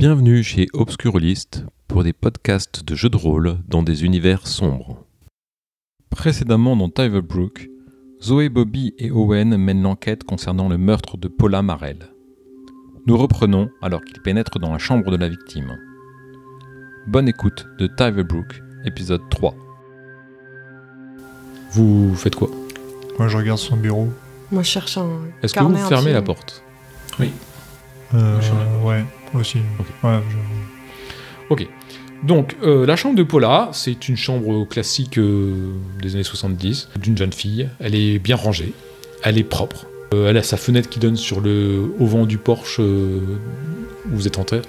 Bienvenue chez Obscurlist pour des podcasts de jeux de rôle dans des univers sombres. Précédemment dans Tyverbrook, Zoé, Bobby et Owen mènent l'enquête concernant le meurtre de Paula Marel. Nous reprenons alors qu'ils pénètrent dans la chambre de la victime. Bonne écoute de Tyverbrook, épisode 3. Vous faites quoi ? Moi je regarde son bureau. Moi je cherche un Est-ce que vous carnet fermez intime. la porte ? Oui. Ouais, aussi. Ok. Ouais, Ok. Donc, la chambre de Paula, c'est une chambre classique des années 70, d'une jeune fille. Elle est bien rangée, elle est propre. Elle a sa fenêtre qui donne sur le auvent du porche où vous êtes entré.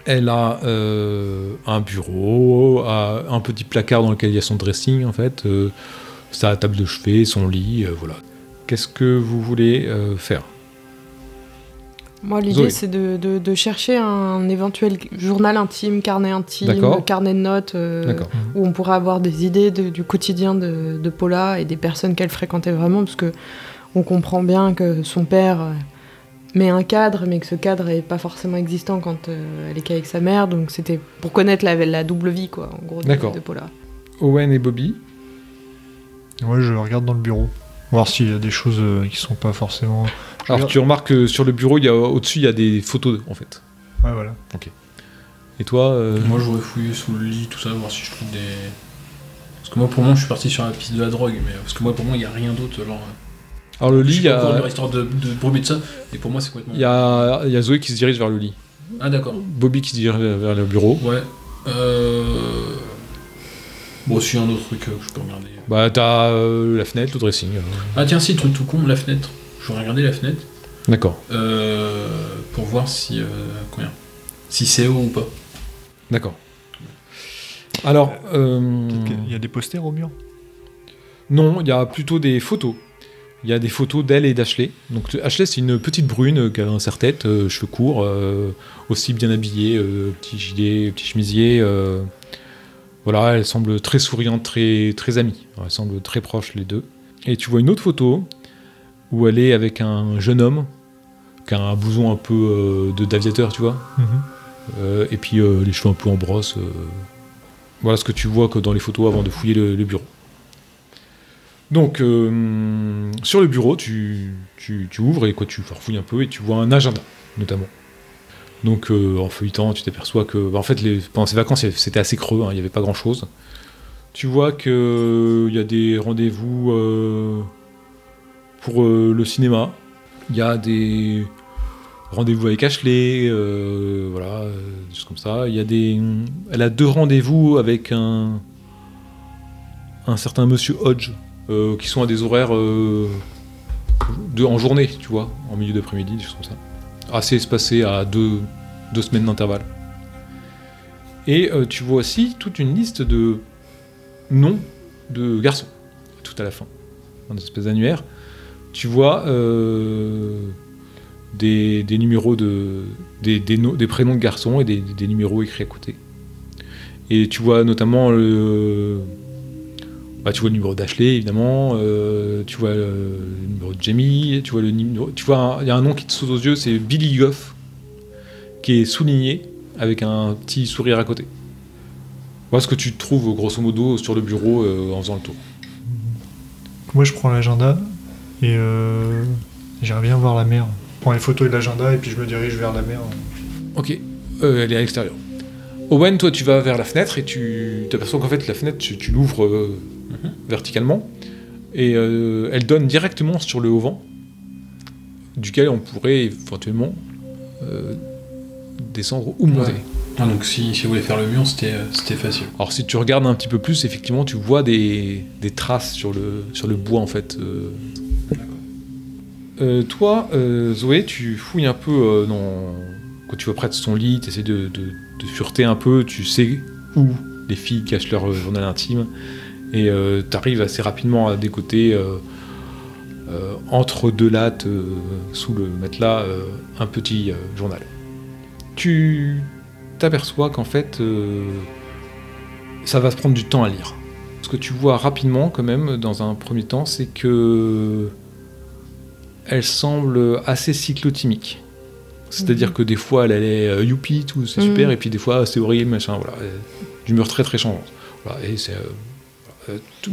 Elle a un bureau, un petit placard dans lequel il y a son dressing, en fait, sa table de chevet, son lit, voilà. Qu'est-ce que vous voulez faire ? Moi l'idée Zoé. c'est de chercher un éventuel journal intime, carnet intime, D'accord. carnet de notes, D'accord. où on pourrait avoir des idées du quotidien de Paula et des personnes qu'elle fréquentait vraiment, parce que on comprend bien que son père met un cadre, mais que ce cadre n'est pas forcément existant quand elle est qu'avec sa mère, donc c'était pour connaître la double vie, quoi, en gros, D'accord. de Paula. Owen et Bobby ? ouais, je regarde dans le bureau. Voir s'il y a des choses qui sont pas forcément... Je Alors regarde- tu remarques que sur le bureau, au-dessus, il y a des photos, en fait. Ouais, voilà. Et toi Moi, j'aurais fouillé sous le lit, tout ça, voir si je trouve des. Parce que moi, pour moi, je suis parti sur la piste de la drogue, mais parce que moi, pour moi, il n'y a rien d'autre. Genre, Alors le je lit, sais il y pas encore a, leur histoire de bruit de ça, et pour moi, c'est complètement. il y a Zoé qui se dirige vers le lit. Ah, d'accord. Bobby qui se dirige vers le bureau. Ouais. Bon, s'il y a un autre truc que je peux regarder. Bah t'as la fenêtre, le dressing. Ah, tiens, si, truc tout con, la fenêtre. Je vais regarder la fenêtre D'accord, pour voir si. Combien si c'est haut ou pas. d'accord. Alors, Peut-être qu'il y a des posters au mur. non, il y a plutôt des photos. Il y a des photos d'elle et d'Ashley. Donc Ashley, c'est une petite brune qui a un serre-tête, cheveux courts, aussi bien habillée, petit gilet, petit chemisier. Voilà, elle semble très souriante, très, très amie. Elle semble très proches les deux. Et tu vois une autre photo où elle est avec un jeune homme qui a un blouson un peu d'aviateur, tu vois. Et puis les cheveux un peu en brosse. Voilà ce que tu vois que dans les photos avant de fouiller le bureau. Donc, sur le bureau, tu ouvres et quoi, tu farfouilles un peu et tu vois un agenda, notamment. Donc, en feuilletant, tu t'aperçois que, en fait, pendant ces vacances, c'était assez creux, il n'y avait pas grand-chose. Tu vois qu'il y a des rendez-vous pour le cinéma. Il y a des rendez-vous avec Ashley, voilà, des choses comme ça. Elle a 2 rendez-vous avec un certain monsieur Hodge, qui sont à des horaires en journée, tu vois, en milieu d'après-midi, des choses comme ça. Assez espacé à 2 semaines d'intervalle. Et tu vois aussi toute une liste de noms de garçons, tout à la fin, dans une espèce d'annuaire. Tu vois des numéros des prénoms de garçons et des numéros écrits à côté. Et tu vois notamment tu vois le numéro d'Ashley, évidemment, tu vois le numéro de Jamie, tu vois il y a un nom qui te saute aux yeux, c'est Billy Goff, qui est souligné avec un petit sourire à côté. Voilà ce que tu trouves grosso modo sur le bureau en faisant le tour. Moi je prends l'agenda et j'aimerais bien voir la mer. Je prends les photos et l'agenda et puis je me dirige vers la mer. Ok, elle est à l'extérieur. Owen, toi tu vas vers la fenêtre et tu t'aperçois qu'en fait la fenêtre tu l'ouvres verticalement et elle donne directement sur le auvent duquel on pourrait éventuellement descendre ou monter. Ouais. Ah, donc, si vous voulez faire le mur, c'était facile. Alors si tu regardes un petit peu plus, effectivement tu vois des traces sur le bois en fait. Toi, Zoé, tu fouilles un peu quand tu vas près de son lit, tu essaies de fureter un peu, tu sais où les filles cachent leur journal intime, et tu arrives assez rapidement à décoter entre 2 lattes, sous le matelas, un petit journal. Tu t'aperçois qu'en fait, ça va se prendre du temps à lire. Ce que tu vois rapidement, quand même, dans un premier temps, c'est que elle semble assez cyclotimique. C'est-à-dire que des fois, elle est youpi, tout, c'est super, et puis des fois, c'est horrible, machin, voilà. D'humeur très très changeante. Voilà, et c'est,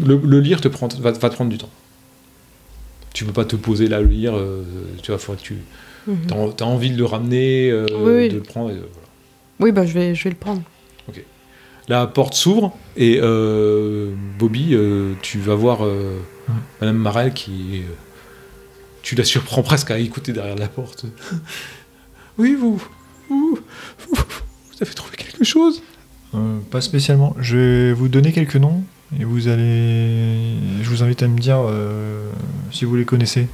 le lire va te prendre du temps. Tu peux pas te poser là, le lire, tu vois, faudrait que tu... T'as envie de le ramener, de le prendre, voilà. Oui, bah je vais le prendre. Ok. La porte s'ouvre, et Bobby, tu vas voir Madame Marel qui... tu la surprends presque à écouter derrière la porte. Oui, vous avez trouvé quelque chose? Pas spécialement. Je vais vous donner quelques noms et je vous invite à me dire si vous les connaissez.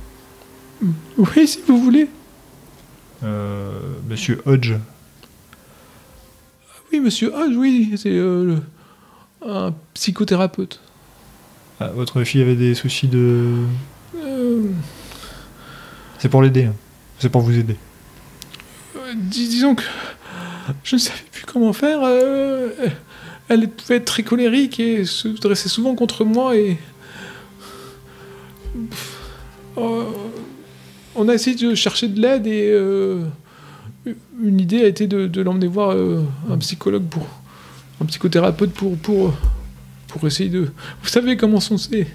Oui, si vous voulez. Monsieur Hodge. Oui, monsieur Hodge, oui, c'est un psychothérapeute. Ah, votre fille avait des soucis de... C'est pour l'aider. Hein. C'est pour vous aider. Disons que je ne savais plus comment faire. Elle pouvait être très colérique et se dressait souvent contre moi et... on a essayé de chercher de l'aide et une idée a été de l'emmener voir un psychologue un psychothérapeute pour essayer de... Vous savez comment sont ces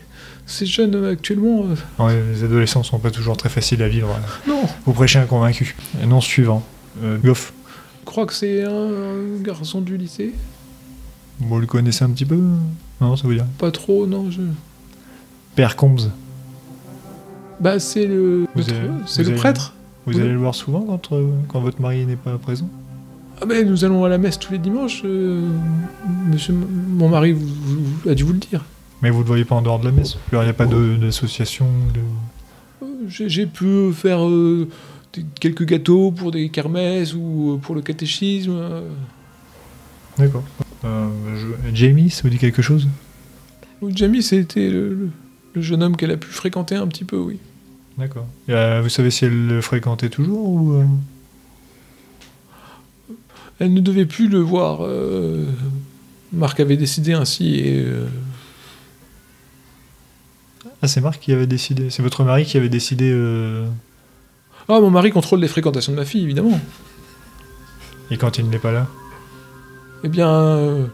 jeunes actuellement. Ouais, les adolescents sont pas toujours très faciles à vivre. Non. Vous prêchez un convaincu. Et non suivant. Goff. Je crois que c'est un garçon du lycée. Vous le connaissez un petit peu? Non, ça vous dit rien? Pas trop, non. Père Combs. Bah, c'est le prêtre. Vous allez le voir souvent quand votre mari n'est pas présent? Ah ben, nous allons à la messe tous les dimanches. Monsieur, mon mari a dû vous le dire. Mais vous le voyez pas en dehors de la messe? Il n'y a pas d'association J'ai pu faire quelques gâteaux pour des kermesses ou pour le catéchisme. D'accord. Jamie, ça vous dit quelque chose? Jamie, c'était le jeune homme qu'elle a pu fréquenter un petit peu, oui. D'accord. Vous savez si elle le fréquentait toujours ou Elle ne devait plus le voir. Marc avait décidé ainsi et... Ah, c'est Marc qui avait décidé. C'est votre mari qui avait décidé... Ah, mon mari contrôle les fréquentations de ma fille, évidemment. Et quand il n'est pas là? Eh bien,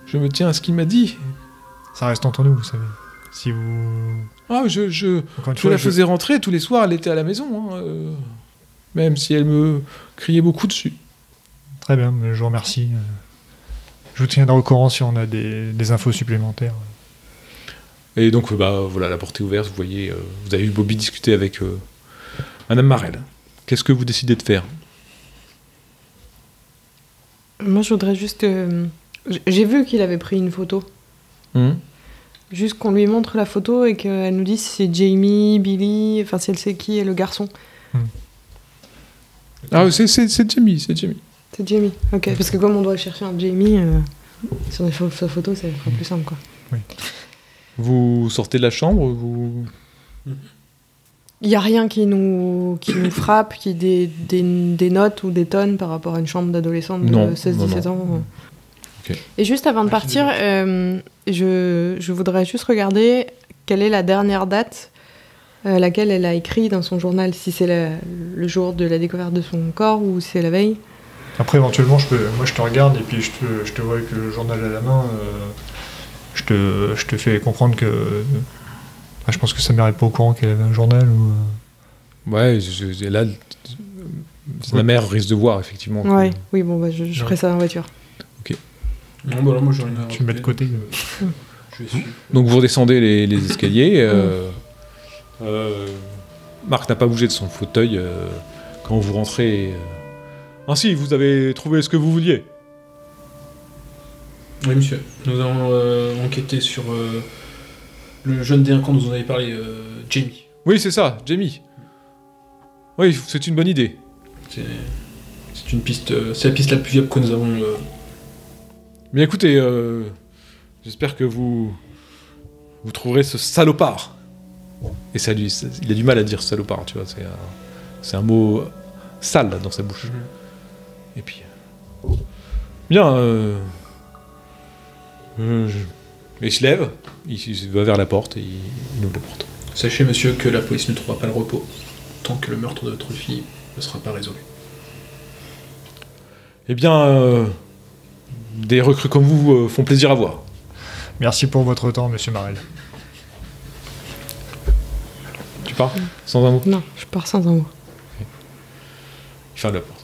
je me tiens à ce qu'il m'a dit. Ça reste entre nous, vous savez. Si vous... Ah, je la faisais rentrer, tous les soirs, elle était à la maison. Hein, même si elle me criait beaucoup dessus. Très bien, je vous remercie. Je vous tiendrai au courant si on a des infos supplémentaires. Et donc, voilà, la porte est ouverte, vous voyez, vous avez vu Bobby discuter avec Madame Marel. Qu'est-ce que vous décidez de faire? Moi, je voudrais juste... J'ai vu qu'il avait pris une photo. Juste qu'on lui montre la photo et qu'elle nous dise si c'est Jamie, Billy, enfin si elle sait qui est le garçon. Ah, c'est Jamie, c'est Jamie. C'est Jamie, ok. Parce que comme on doit chercher un Jamie, sur sa photo, ça sera plus simple, quoi. Oui. Vous sortez de la chambre, Il n'y a rien qui nous frappe, qui dénote ou détonne par rapport à une chambre d'adolescente de 16-17 ans. Okay. Et juste avant de partir, je voudrais juste regarder quelle est la dernière date laquelle elle a écrit dans son journal, si c'est le jour de la découverte de son corps ou si c'est la veille. Après, éventuellement, moi je te regarde et puis je te vois avec le journal à la main. Je te fais comprendre que... je pense que sa mère n'est pas au courant qu'elle avait un journal ou... Ouais, là, la mère risque de voir, effectivement. Ouais, oui, bon, je ferai ça en voiture. Ok. Non, bah là, moi, j'ai rien à Tu le mets de côté. Je vais suivre. Donc vous redescendez les escaliers. Marc n'a pas bougé de son fauteuil quand vous rentrez. Ainsi, vous avez trouvé ce que vous vouliez. Oui, monsieur. Nous allons enquêter sur le jeune délinquant dont vous en avez parlé, Jamie. Oui, c'est ça, Jamie. Oui, c'est une bonne idée. C'est une piste, c'est la piste la plus viable que nous avons. Bien écoutez, j'espère que vous trouverez ce salopard. Et ça, il a du mal à dire salopard, tu vois. C'est un mot sale là, dans sa bouche. Et puis, bien. Il se lève, il va vers la porte et il ouvre la porte. Sachez, monsieur, que la police ne trouvera pas le repos tant que le meurtre de votre fille ne sera pas résolu. Eh bien, des recrues comme vous font plaisir à voir. Merci pour votre temps, monsieur Marel. Tu pars sans un mot? Non, je pars sans un mot. Il ferme la porte.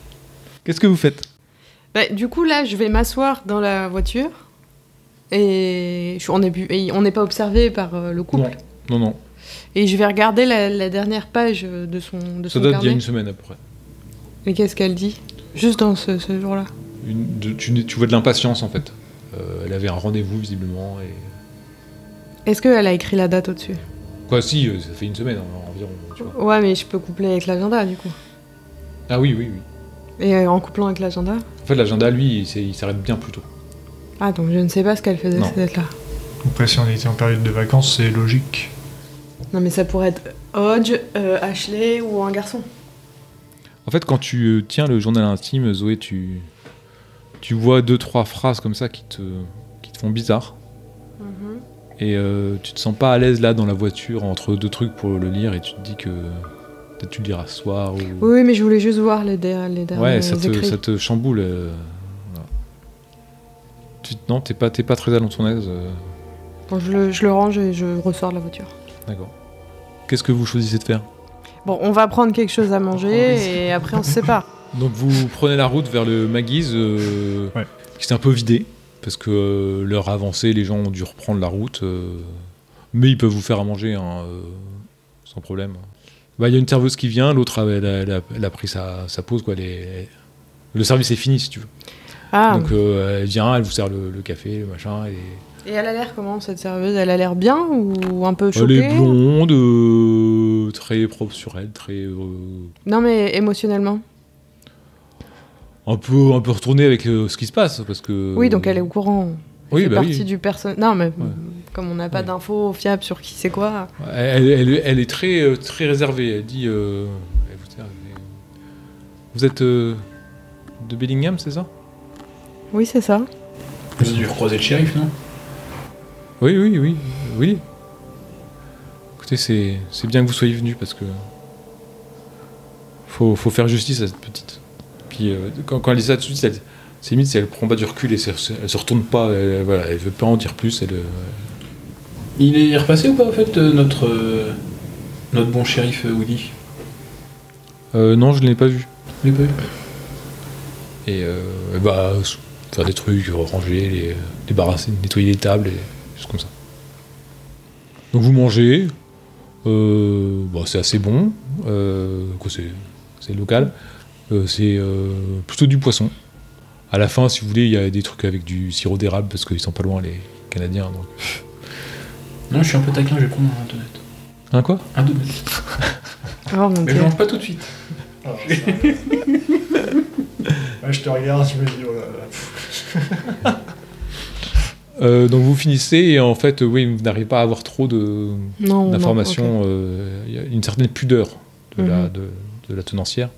Qu'est-ce que vous faites? Du coup, là, je vais m'asseoir dans la voiture. Et on n'est pas observé par le couple. Non. Et je vais regarder la dernière page de son Ça date d'il y a carnet. une semaine à peu près. Mais qu'est-ce qu'elle dit? Juste dans ce jour-là. Tu vois de l'impatience en fait. Elle avait un rendez-vous visiblement. Et... Est-ce qu'elle a écrit la date au-dessus? Quoi, si, ça fait une semaine environ. Tu vois. Ouais, mais je peux coupler avec l'agenda, du coup. Ah oui. Et en couplant avec l'agenda? En fait, l'agenda, lui, il s'arrête bien plus tôt. Ah, donc je ne sais pas ce qu'elle faisait, Non. cette date-là. Après, si on était en période de vacances, c'est logique. Non, mais ça pourrait être Hodge, Ashley ou un garçon. En fait, quand tu tiens le journal intime, Zoé, tu vois 2-3 phrases comme ça qui te font bizarre. Et tu te sens pas à l'aise là dans la voiture entre deux trucs pour le lire et tu te dis que peut-être tu le liras ce soir. Ou... Oui, mais je voulais juste voir les derniers Ouais, ça écrits. te chamboule. Voilà. Non, t'es pas très à ton aise. Bon, je le range et je ressors de la voiture. D'accord. Qu'est-ce que vous choisissez de faire? Bon, on va prendre quelque chose à manger et après on se sépare. Donc vous prenez la route vers le Maggie's, qui s'est un peu vidé, parce que l'heure avancée, les gens ont dû reprendre la route, mais ils peuvent vous faire à manger, hein, sans problème. Il y a une serveuse qui vient, l'autre elle a pris sa pause, quoi. Le service est fini, si tu veux. Ah. Donc elle vient, elle vous sert le café, le machin. Et elle a l'air comment, cette serveuse? Elle a l'air bien ou un peu Elle choquée? est blonde, très propre sur elle, très... Non, mais émotionnellement? un peu retournée avec ce qui se passe, parce que... Oui, donc elle est au courant. Oui, Elle fait bah partie oui. du personnage. Non, mais Ouais. comme on n'a pas Ouais. d'infos fiables sur qui c'est quoi. Elle est très, très réservée. Elle dit... vous êtes de Bellingham, c'est ça? Oui, c'est ça. Vous avez dû recroiser le shérif, non? Oui. Écoutez, c'est bien que vous soyez venu parce que faut faire justice à cette petite. Puis quand elle dit ça tout de suite, c'est limite si elle prend pas du recul et elle se retourne pas, elle veut pas en dire plus. Il est repassé ou pas, en fait, notre bon shérif Woody? Non, je ne l'ai pas vu. Vous l'avez pas vu? Et faire des trucs, ranger, débarrasser, nettoyer les tables et choses comme ça. Donc vous mangez, c'est assez bon, c'est local, c'est plutôt du poisson. À la fin, si vous voulez, il y a des trucs avec du sirop d'érable parce qu'ils sont pas loin les Canadiens. Donc... Non, je suis un peu taquin, je vais prendre un donut. Un quoi? Un donut. Oh mon Mais je dieu. mange pas tout de suite. Alors, ça... ouais, je te regarde, je me dis, oh là là. Donc vous finissez et en fait, oui, vous n'arrivez pas à avoir trop Non, d'informations. ok. Il y a une certaine pudeur de la tenancière.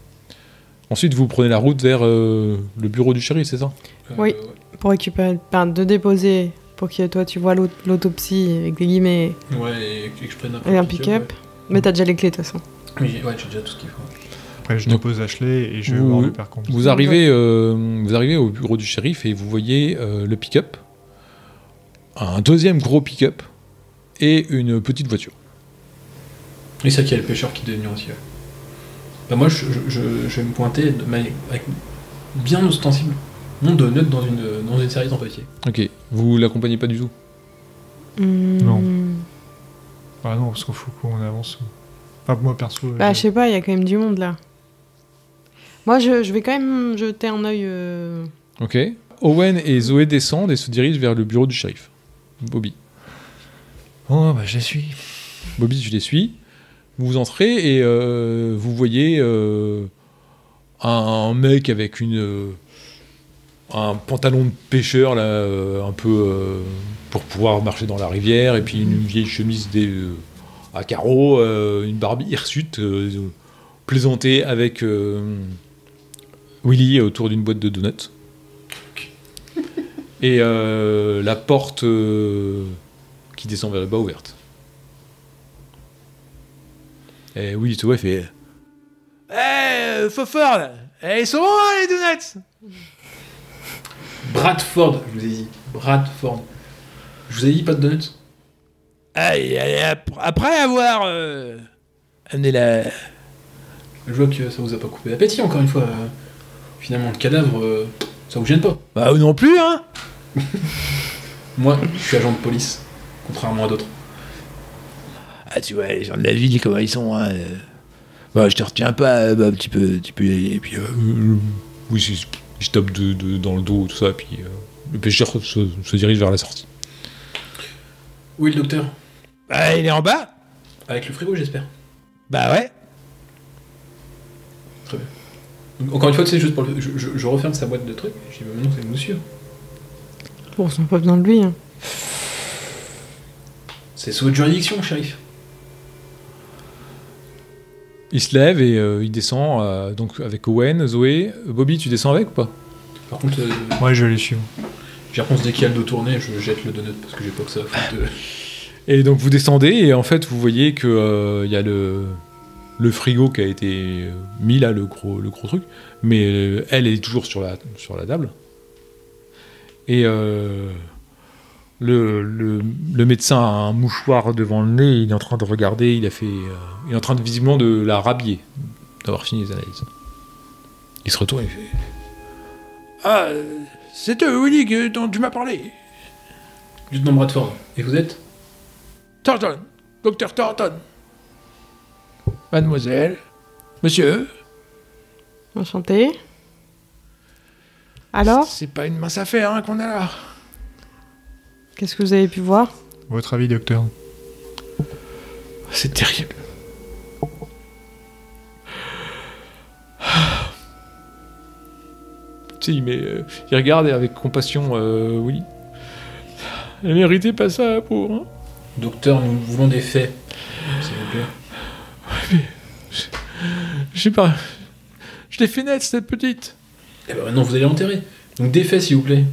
Ensuite, vous prenez la route vers le bureau du shérif, c'est ça? Oui. Pour récupérer, de déposer, pour que toi tu vois l'autopsie avec des guillemets Ouais, et que je prenne et un pick-up. Mais t'as déjà les clés de toute façon. Ouais, j'ai déjà tout ce qu'il faut. Après, je Donc, dépose Ashley et je vais vous- voir le père Comte. Vous arrivez au bureau du shérif et vous voyez le pick-up, un deuxième gros pick-up et une petite voiture. Et ça qu'il y a le pêcheur qui devait venir aussi. Ouais. Bah moi, je vais me pointer avec bien ostensible mon donut dans une serviette en papier. Ok, vous l'accompagnez pas du tout? Non. Ah non, parce qu'il faut qu'on avance. Pas moi perso. Bah, je sais pas, il y a quand même du monde là. Moi, je vais quand même jeter un œil. Ok. Owen et Zoé descendent et se dirigent vers le bureau du shérif. Bobby. Oh, bah, je les suis. Bobby, tu les suis. Vous entrez et vous voyez un mec avec un pantalon de pêcheur là, un peu pour pouvoir marcher dans la rivière, et puis une vieille chemise à carreaux, une barbe hirsute, plaisanter avec Willy autour d'une boîte de donuts. Et la porte qui descend vers le bas ouverte. Et Willy te voit et fait: Hé, Foffer, là, ils sont bons, hein, les donuts! Bradford, je vous ai dit. Bradford. Je vous ai dit pas de donuts. Après avoir amené la... Je vois que ça vous a pas coupé l'appétit, encore une fois. Finalement, le cadavre, ça vous gêne pas. Bah, eux non plus, hein. Moi, je suis agent de police, contrairement à d'autres. Ah, tu vois, les gens de la ville, comment ils sont, hein. Bah, je te retiens pas, bah, tu peux y aller, et puis... Oui, je tape dans le dos, tout ça, puis le pêcheur se dirige vers la sortie. Où est le docteur? Bah, il est en bas. Avec le frigo, j'espère. Bah ouais. Très bien. Donc, encore une fois, tu sais, juste pour je referme sa boîte de trucs, je dis, bah, maintenant c'est monsieur. Bon, on n'a pas besoin de lui. Hein. C'est sous votre juridiction, shérif. Il se lève et il descend, donc avec Owen, Zoé. Bobby, tu descends avec ou pas? Par contre, Ouais, je vais les suivre. j'ai réponse dès qu'il y a le dos tourné, je jette le donut parce que j'ai pas que ça. Et donc vous descendez et en fait vous voyez que il y a le frigo qui a été mis là, le gros truc, mais elle est toujours sur la table. Et le médecin a un mouchoir devant le nez, il est en train de regarder, il est en train de visiblement de la rhabiller, d'avoir fini les analyses. Il se retourne et il fait... Ah, c'est eux, Willy, dont tu m'as parlé. Lieutenant Bradford. Et vous êtes? Thornton, docteur Thornton. Mademoiselle, monsieur. Enchanté. Alors, C'est pas une mince affaire hein, qu'on a là. qu'est-ce que vous avez pu voir? Votre avis, docteur? C'est terrible. Tu sais, il regarde avec compassion Willy. Elle méritait pas ça, la pauvre. Hein. Docteur, nous voulons des faits, s'il vous plaît. Je sais pas. Je l'ai fait naître, cette petite. Eh ben maintenant, vous allez l'enterrer. Donc des faits, s'il vous plaît.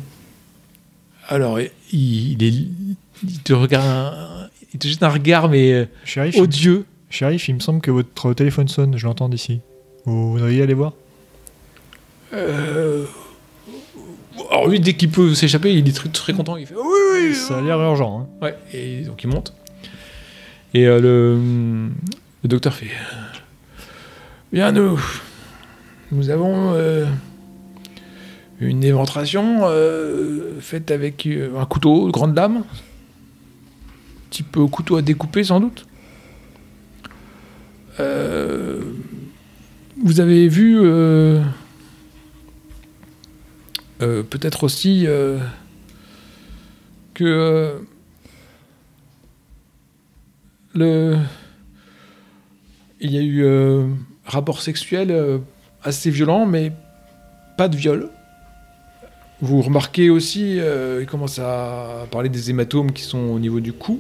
Alors, il te regarde, il te jette un regard, mais Shérif, odieux. Shérif, il me semble que votre téléphone sonne, je l'entends d'ici. Vous voudriez aller voir? Alors lui, dès qu'il peut s'échapper, il est très, très content. Il fait oui. Ça a l'air urgent. Hein. Ouais. Et donc il monte. Et le docteur fait. Bien, nous avons une éventration faite avec un couteau de grande lame. Type couteau à découper, sans doute. Vous avez vu peut-être aussi que il y a eu rapport sexuel assez violent, mais pas de viol. Vous remarquez aussi, il commence à parler des hématomes qui sont au niveau du cou.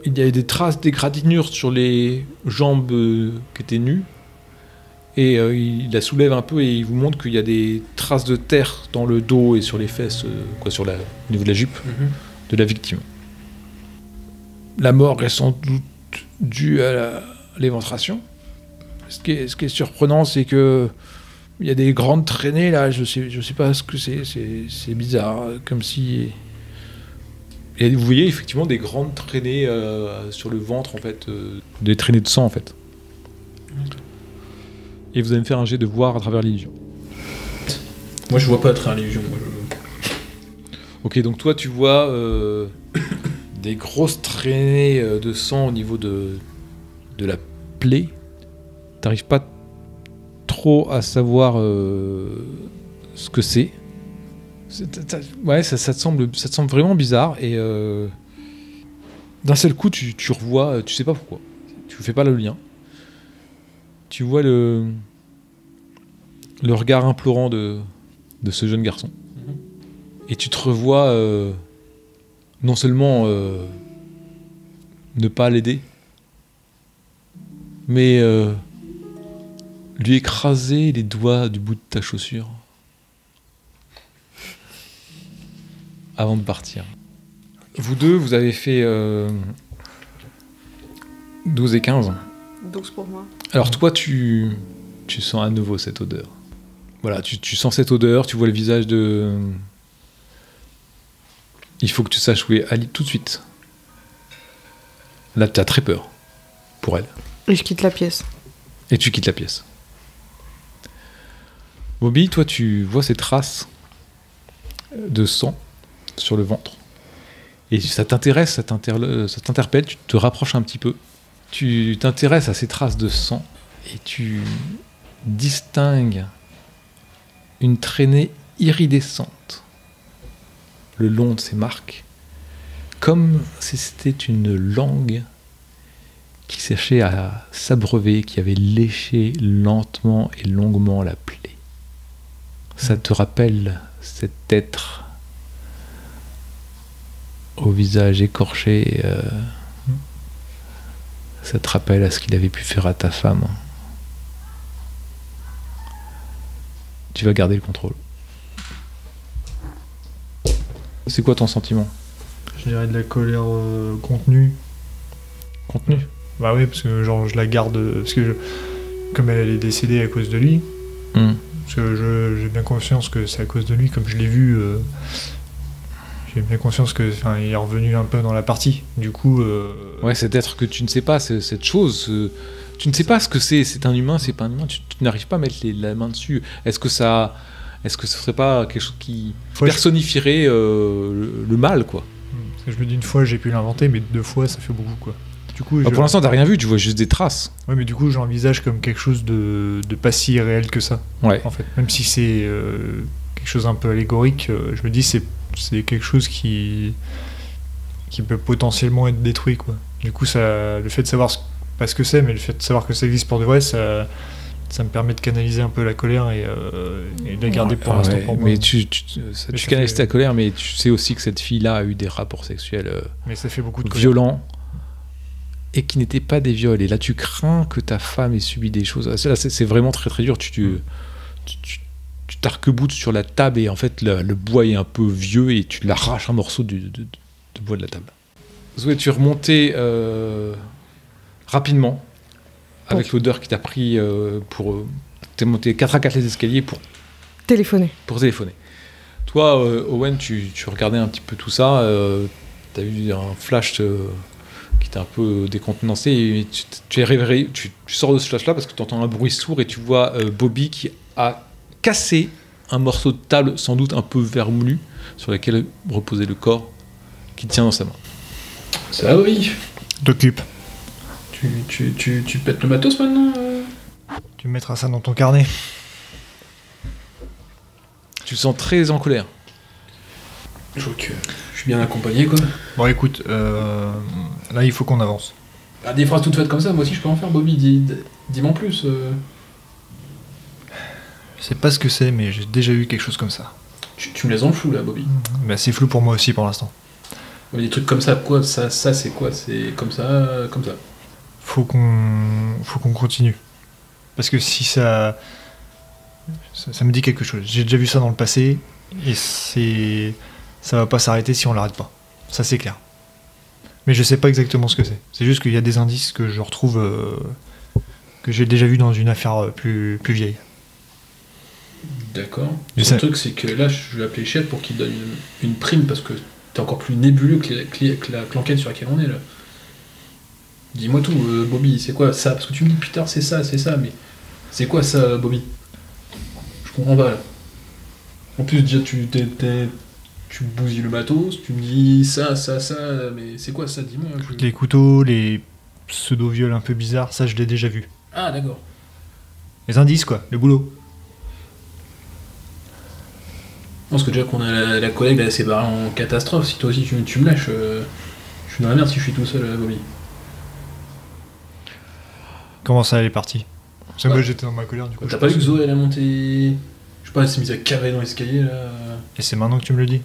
Il y a des traces d'égratignures sur les jambes qui étaient nues. Et il la soulève un peu et il vous montre qu'il y a des traces de terre dans le dos et sur les fesses, au niveau de la jupe de la victime. La mort est sans doute due à l'éventration. Ce qui est surprenant, c'est que il y a des grandes traînées là. Je sais pas ce que c'est. C'est bizarre, comme si. Et vous voyez effectivement des grandes traînées sur le ventre en fait, des traînées de sang en fait. Et vous allez me faire un jet de voir à travers l'illusion. Moi, je vois pas à travers l'illusion. Ok, donc toi, tu vois des grosses traînées de sang au niveau de la plaie. T'arrives pas trop à savoir ce que c'est. Ouais, ça te semble vraiment bizarre. Et d'un seul coup, tu revois, tu sais pas pourquoi. Tu fais pas le lien. Tu vois le regard implorant de ce jeune garçon. Et tu te revois non seulement ne pas l'aider, mais lui écraser les doigts du bout de ta chaussure avant de partir. Vous deux, vous avez fait 12 et 15. 12 pour moi. Alors toi, tu sens à nouveau cette odeur. Voilà, tu sens cette odeur, tu vois le visage de Il faut que tu saches où est Ali tout de suite. Là, t'as très peur pour elle. Et je quitte la pièce. Et tu quittes la pièce. Bobby, toi, tu vois ces traces de sang sur le ventre. Et ça t'intéresse, ça t'interpelle, tu te rapproches un petit peu. Tu t'intéresses à ces traces de sang et tu distingues une traînée iridescente le long de ces marques, comme si c'était une langue qui cherchait à s'abreuver, qui avait léché lentement et longuement la plaie. Ça te rappelle cet être au visage écorché, ça te rappelle à ce qu'il avait pu faire à ta femme. Tu vas garder le contrôle. C'est quoi ton sentiment? Je dirais de la colère contenue. Contenue? Bah oui, parce que genre je la garde, parce que comme elle est décédée à cause de lui, parce que j'ai bien conscience que c'est à cause de lui, comme je l'ai vu, j'ai bien conscience que il est revenu un peu dans la partie. Du coup. Ouais, cet être que tu ne sais pas, cette chose, tu ne sais pas ce que c'est un humain, c'est pas un humain, tu n'arrives pas à mettre la main dessus. Est-ce que ce serait pas quelque chose qui personnifierait le mal, quoi? Parce que je me dis, une fois j'ai pu l'inventer, mais 2 fois ça fait beaucoup, quoi. Du coup, pour l'instant, t'as rien vu, tu vois juste des traces. Ouais, mais du coup, j'envisage comme quelque chose de pas si réel que ça. Ouais. En fait, même si c'est quelque chose un peu allégorique, je me dis c'est quelque chose qui peut potentiellement être détruit, quoi. Du coup, le fait de savoir pas ce que c'est, mais le fait de savoir que ça existe pour de vrai, ça me permet de canaliser un peu la colère et de la garder pour l'instant pour moi. Mais tu canalises ta colère, mais tu sais aussi que cette fille-là a eu des rapports sexuels mais ça fait beaucoup de violents et qui n'étaient pas des viols. Et là, tu crains que ta femme ait subi des choses. Là, c'est vraiment très très dur. Tu t'arc-boutes sur la table et en fait, le bois est un peu vieux et tu l'arraches un morceau de bois de la table. Zoé, tu es remonté rapidement avec l'odeur qui t'a pris t'es monté 4 à 4 les escaliers pour téléphoner. Toi, Owen, tu regardais un petit peu tout ça, t'as eu un flash qui t'a un peu décontenancé et tu es réveillé, tu sors de ce flash-là parce que tu entends un bruit sourd et tu vois Bobby qui a cassé un morceau de table, sans doute un peu vermoulu, sur lequel reposait le corps qu'il tient dans sa main. Ça oui. T'occupe. Tu pètes le matos maintenant Tu mettras ça dans ton carnet. Tu te sens très en colère. Je vois que je suis bien accompagné, quoi. Bon, écoute, là, il faut qu'on avance. Ah, des phrases toutes faites comme ça, moi aussi je peux en faire, Bobby. Dis-moi en plus. Je sais pas ce que c'est, mais j'ai déjà eu quelque chose comme ça. Tu me laisses en flou, là, Bobby. Bah, c'est flou pour moi aussi, pour l'instant. Mais des trucs comme ça, quoi, ça c'est quoi? C'est comme ça. Faut qu'on continue. Parce que si ça me dit quelque chose. J'ai déjà vu ça dans le passé, et ça va pas s'arrêter si on l'arrête pas. Ça, c'est clair. Mais je sais pas exactement ce que c'est. C'est juste qu'il y a des indices que je retrouve, que j'ai déjà vu dans une affaire plus vieille. D'accord. Le truc, c'est que là, je vais appeler Chef pour qu'il donne une prime, parce que t'es encore plus nébuleux que l'enquête sur laquelle on est, là. Dis-moi tout, Bobby, c'est quoi ça? Parce que tu me dis Peter, c'est ça, mais c'est quoi ça, Bobby? Je comprends pas, là. En plus, déjà, tu bousilles le matos, tu me dis ça, mais c'est quoi ça? Dis-moi. Les couteaux, les pseudo-viols un peu bizarres, ça, je l'ai déjà vu. Ah, d'accord. Les indices, quoi, le boulot. Parce que déjà qu'on a la collègue, là, s'est barrée en catastrophe. Si toi aussi tu me lâches, je suis dans la merde si je suis tout seul, Bobby. Comment ça, elle est partie? Parce que moi, j'étais dans ma colère, du coup. T'as pas vu que Zoé, elle a monté... Je sais pas, elle s'est mise à carrer dans l'escalier, là. Et c'est maintenant que tu me le dis?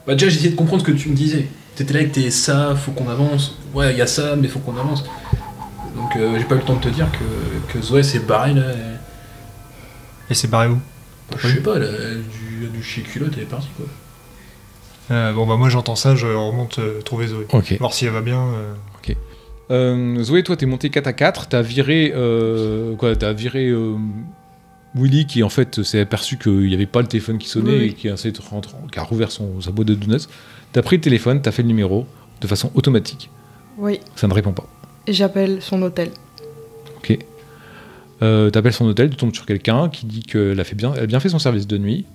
Bah déjà, j'essayais de comprendre ce que tu me disais. T'étais là avec tes ça, faut qu'on avance. Ouais, y a ça, mais faut qu'on avance. Donc j'ai pas eu le temps de te dire que Zoé s'est barrée, là. Et c'est barré où? Je sais pas, elle a dû chier culotte, elle est partie, quoi. Bon, bah moi, j'entends ça, je remonte trouver Zoé. Ok. Voir si elle va bien. Ok. Zoé, toi, t'es monté 4 à 4, t'as viré Willy qui en fait s'est aperçu qu'il n'y avait pas le téléphone qui sonnait Oui. et qui a rouvert sa boîte de donuts. T'as pris le téléphone, t'as fait le numéro de façon automatique. Oui, Ça ne répond pas. et j'appelle son hôtel. Ok. T'appelles son hôtel, tu tombes sur quelqu'un qui dit qu'elle elle a bien fait son service de nuit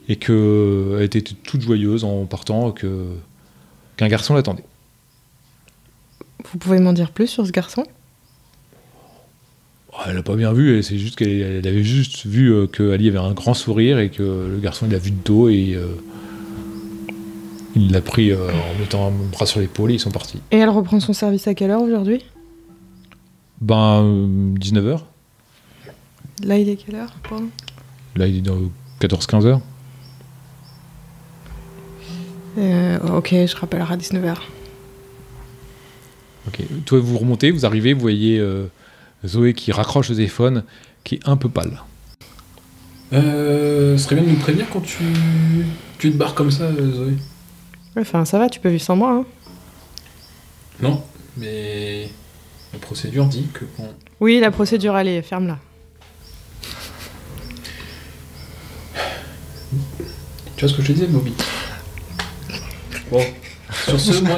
et qu'elle était toute joyeuse en partant, qu'un garçon l'attendait. Vous pouvez m'en dire plus sur ce garçon? Elle l'a pas bien vu, c'est juste qu'elle avait juste vu qu'Ali avait un grand sourire et que le garçon il l'a vu de dos et il l'a pris en mettant un bras sur l'épaule et ils sont partis. Et elle reprend son service à quelle heure aujourd'hui? 19h. Là, il est quelle heure? Pardon. Là il est dans 14-15 heures. Ok, je rappellerai à 19h. Ok. Toi vous remontez, vous arrivez, vous voyez Zoé qui raccroche le téléphone, qui est un peu pâle. Ce serait bien de nous prévenir quand tu te barres comme ça, Zoé. Ouais, enfin, ça va, tu peux vivre sans moi, hein. Non, mais la procédure dit que quand... Oui, la procédure, allez, ferme-la. Tu vois ce que je te disais, Bobby? Bon, sur ce, moi,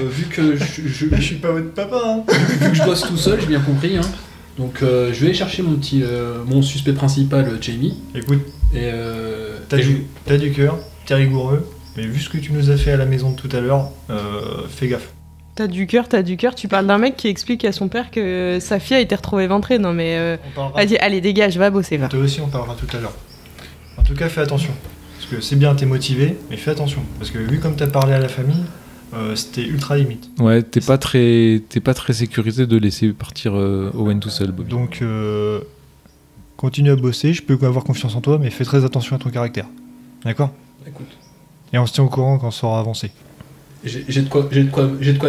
vu que Je suis pas votre papa, hein. vu que je bosse tout seul, j'ai bien compris, hein. Donc je vais aller chercher mon suspect principal, Jamie. Écoute, Et t'as du cœur, t'es rigoureux, mais vu ce que tu nous as fait à la maison tout à l'heure, fais gaffe. T'as du cœur, tu parles d'un mec qui explique à son père que sa fille a été retrouvée ventrée. Non mais... On parlera. Vas-y, allez, dégage, va bosser, va. Toi aussi, on parlera tout à l'heure. En tout cas, fais attention. Parce que c'est bien, t'es motivé, mais fais attention. Parce que vu comme t'as parlé à la famille, c'était ultra limite. Ouais, t'es pas très sécurisé de laisser partir Owen tout seul, Bobby. Donc, continue à bosser, je peux avoir confiance en toi, mais fais très attention à ton caractère. D'accord? écoute, Et on se tient au courant quand ça aura avancé. j'ai de quoi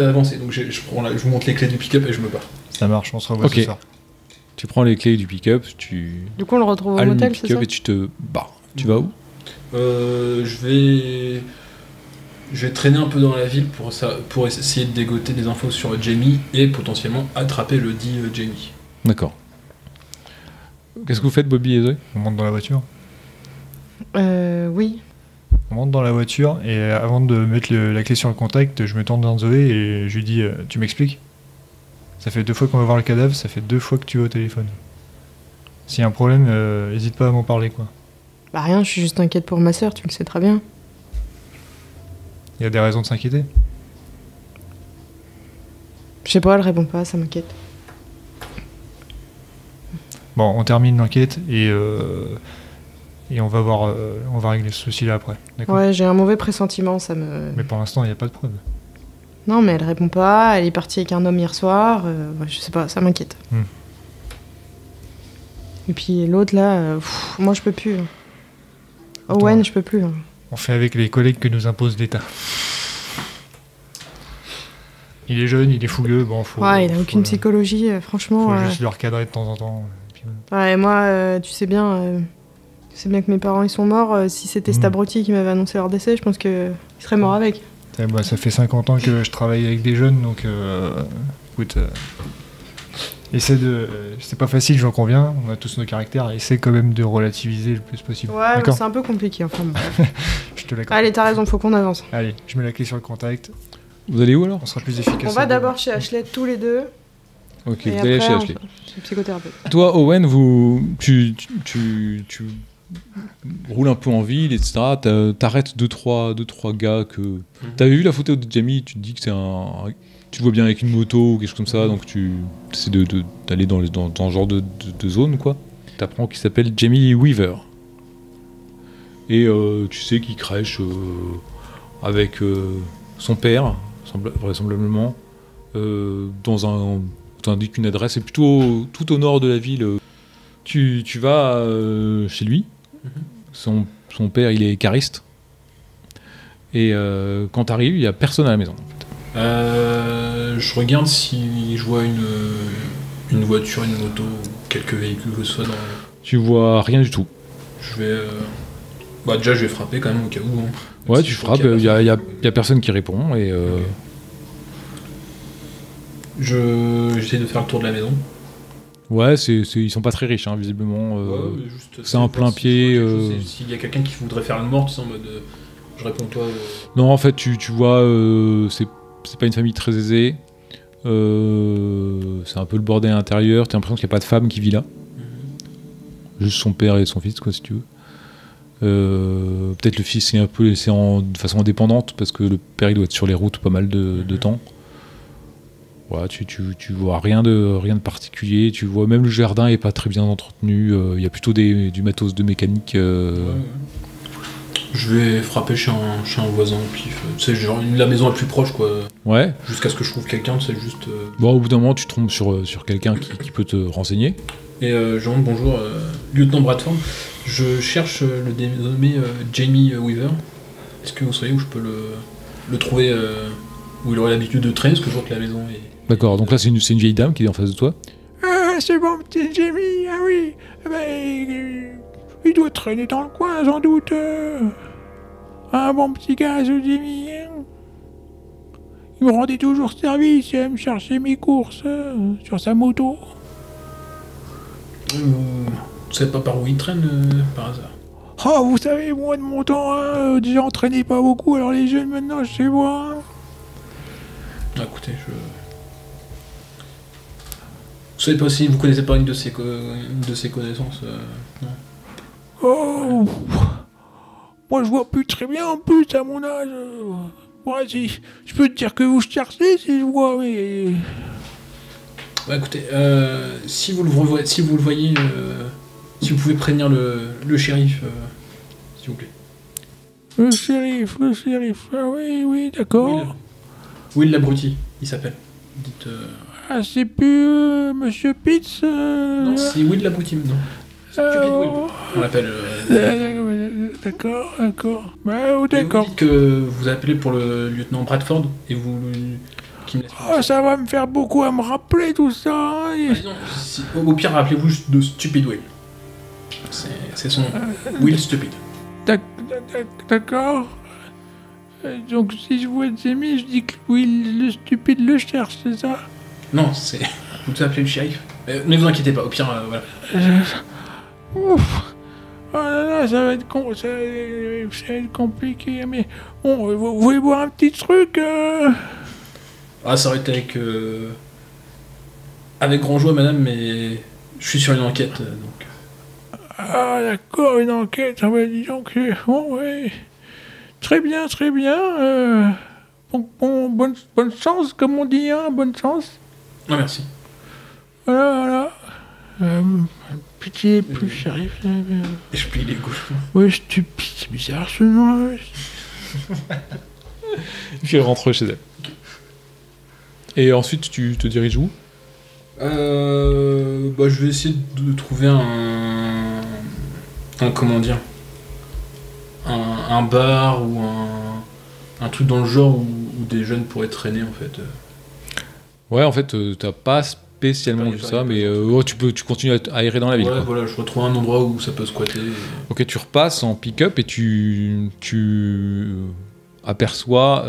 avancer. Donc je vous montre les clés du pick-up et je me barre. Ça marche, on se revoit Ok. ce soir. Tu prends les clés du pick-up, tu Du coup, on le retrouve au allumes le motel, c'est ça? pick-up et tu te barres. Tu vas où? Je vais traîner un peu dans la ville pour essayer de dégoter des infos sur Jamie et potentiellement attraper le dit Jamie. D'accord. Qu'est-ce que vous faites, Bobby et Zoé? On monte dans la voiture. Oui. On monte dans la voiture et avant de mettre la clé sur le contact, je me tourne vers Zoé et je lui dis tu m'expliques? Ça fait 2 fois qu'on va voir le cadavre, ça fait 2 fois que tu vas au téléphone. S'il y a un problème, n'hésite pas à m'en parler, quoi. Bah rien, je suis juste inquiète pour ma sœur, tu le sais très bien. Il y a des raisons de s'inquiéter. Je sais pas, elle répond pas, ça m'inquiète. Bon, on termine l'enquête et on va voir, on va régler ce souci-là après. D'accord? Ouais, j'ai un mauvais pressentiment, ça me... Mais pour l'instant, il n'y a pas de preuve. Non, mais elle répond pas, elle est partie avec un homme hier soir, ouais, je sais pas, ça m'inquiète. Et puis l'autre là, moi je peux plus. Owen, Attends. je peux plus. On fait avec les collègues que nous impose l'État. Il est jeune, il est fougueux, bon, faut... Ouais, il a aucune faut, psychologie, franchement. faut juste le recadrer de temps en temps. Et puis voilà. Ouais, moi, tu sais bien que mes parents ils sont morts. Si c'était cet abruti qui m'avait annoncé leur décès, je pense qu'ils seraient morts avec. Bah, ça fait 50 ans que je travaille avec des jeunes, donc écoute, c'est pas facile, j'en conviens, on a tous nos caractères, essaie quand même de relativiser le plus possible. Ouais, D'accord? c'est un peu compliqué, enfin. Bon. Je te l'accorde. Allez, t'as raison, faut qu'on avance. Allez, je mets la clé sur le contact, Vous allez où alors? on sera plus efficace. On va d'abord chez Ashley tous les deux. Ok, Et vous allez après, chez on- Ashley. chez le psychothérapeute. Toi, Owen, tu roules un peu en ville, etc. T'arrêtes deux, trois gars que... T'avais vu la photo de Jamie, tu te dis que c'est un... Tu le vois bien avec une moto ou quelque chose comme ça, donc tu essaies d'aller dans ce genre de zone, quoi. T'apprends qu'il s'appelle Jamie Weaver. Et tu sais qu'il crèche avec son père, vraisemblablement, dans un... T'indiques une adresse, c'est plutôt tout au nord de la ville. Tu vas chez lui. Son père, il est cariste. Et quand t'arrives, il n'y a personne à la maison. Je regarde si je vois une voiture, une moto, quelques véhicules que ce soit dans... Tu vois rien du tout. Je vais... Bah déjà, je vais frapper quand même au cas où. Hein. Ouais, Si tu je vois frappes, qu'il il y a a personne qui répond. Et j'essaie de faire le tour de la maison. Ouais, ils sont pas très riches, hein, visiblement. Ouais, juste, c'est un plein pied. S'il y a quelqu'un qui voudrait faire une mort, tu sais, en mode. Je réponds toi. Non, en fait, tu vois, c'est pas une famille très aisée. C'est un peu le bordel à l'intérieur. T'as l'impression qu'il n'y a pas de femme qui vit là. Juste son père et son fils, quoi, si tu veux. Peut-être le fils est un peu laissé de façon indépendante parce que le père il doit être sur les routes pas mal de temps. Voilà, tu vois rien de particulier. Tu vois même le jardin est pas très bien entretenu. Il y a plutôt du matos de mécanique. Ouais. Je vais frapper chez un voisin au pif. C'est genre la maison la plus proche, quoi. Ouais. Jusqu'à ce que je trouve quelqu'un, c'est juste. Bon, au bout d'un moment, tu tombes sur quelqu'un qui peut te renseigner. Et Jean, bonjour, lieutenant Bradford. Je cherche le dénommé Jamie Weaver. Est-ce que vous savez où je peux le trouver, où il aurait l'habitude de traîner, parce que je vois que la maison est... D'accord, donc là c'est une vieille dame qui est en face de toi. C'est bon, petit Jamie, ah oui. Il doit traîner dans le coin, sans doute. Un bon petit gars, ce Jamie. Il me rendait toujours service à me chercher mes courses sur sa moto. Vous savez pas par où il traîne, par hasard? Oh, vous savez, moi de mon temps, déjà on traînait pas beaucoup, alors les jeunes maintenant, je sais moi. Ah, écoutez, vous savez pas si vous connaissez pas une de ses connaissances, non? Oh, moi je vois plus très bien en plus à mon âge. Ouais, si, je peux te dire que vous cherchez si je vois, mais... Bah écoutez, si vous le voyez, si vous pouvez prévenir le shérif, s'il vous plaît. Le shérif, ah oui, d'accord. Will l'abruti, il s'appelle. Dites... Ah, c'est plus Monsieur Pitts Non, c'est Will l'abruti maintenant. Stupid Will, on l'appelle. D'accord. Bah, d'accord. Vous dites que vous appelez pour le lieutenant Bradford et vous... Oh, ça va me faire beaucoup à me rappeler tout ça. Hein. Non, au pire, rappelez-vous juste de Stupid Will. C'est son Will Stupid. D'accord. Donc si je vois Jamie, je dis que Will le stupide le cherche, c'est ça? Non, vous appelez le shérif. Ne vous inquiétez pas, au pire, voilà. Ouf. Oh là là, ça va être compliqué, mais bon, vous voulez boire un petit truc Ah, ça aurait été avec grand joie, madame, mais je suis sur une enquête, donc... Ah, d'accord, une enquête, ah ouais, dis donc, bon, ouais. Très bien, bonne chance, comme on dit, hein, bonne chance. Ah, merci. Voilà. Pitié, plus shérif. Et je plie les gauches. Ouais, stupide, c'est bizarre ce nom. Puis elle rentre chez elle. Et ensuite, tu te diriges où? Bah, je vais essayer de trouver comment dire, un bar ou un truc dans le genre où des jeunes pourraient traîner, en fait. Ouais, en fait, t'as pas spécialement vu ça, mais tu continues à errer dans la ville. Ouais, quoi. voilà, je retrouve un endroit où ça peut squatter. Ok, tu repasses en pick-up et tu aperçois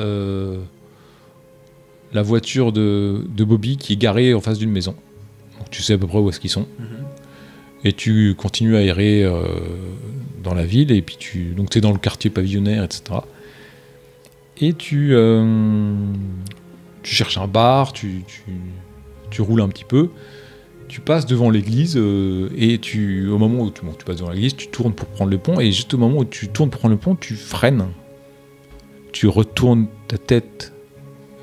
la voiture de Bobby qui est garée en face d'une maison. Donc tu sais à peu près où est-ce qu'ils sont. Et tu continues à errer dans la ville, et puis donc tu es dans le quartier pavillonnaire, etc. Et tu cherches un bar, tu roules un petit peu, tu passes devant l'église, et au moment où tu passes devant l'église, tu tournes pour prendre le pont, et juste au moment où tu tournes pour prendre le pont, tu freines. Tu retournes ta tête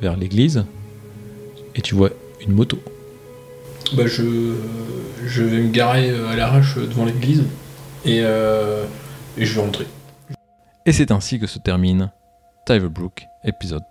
vers l'église, et tu vois une moto. Bah, je vais me garer à l'arrache devant l'église, et je vais rentrer. Et c'est ainsi que se termine Tyver Brook, épisode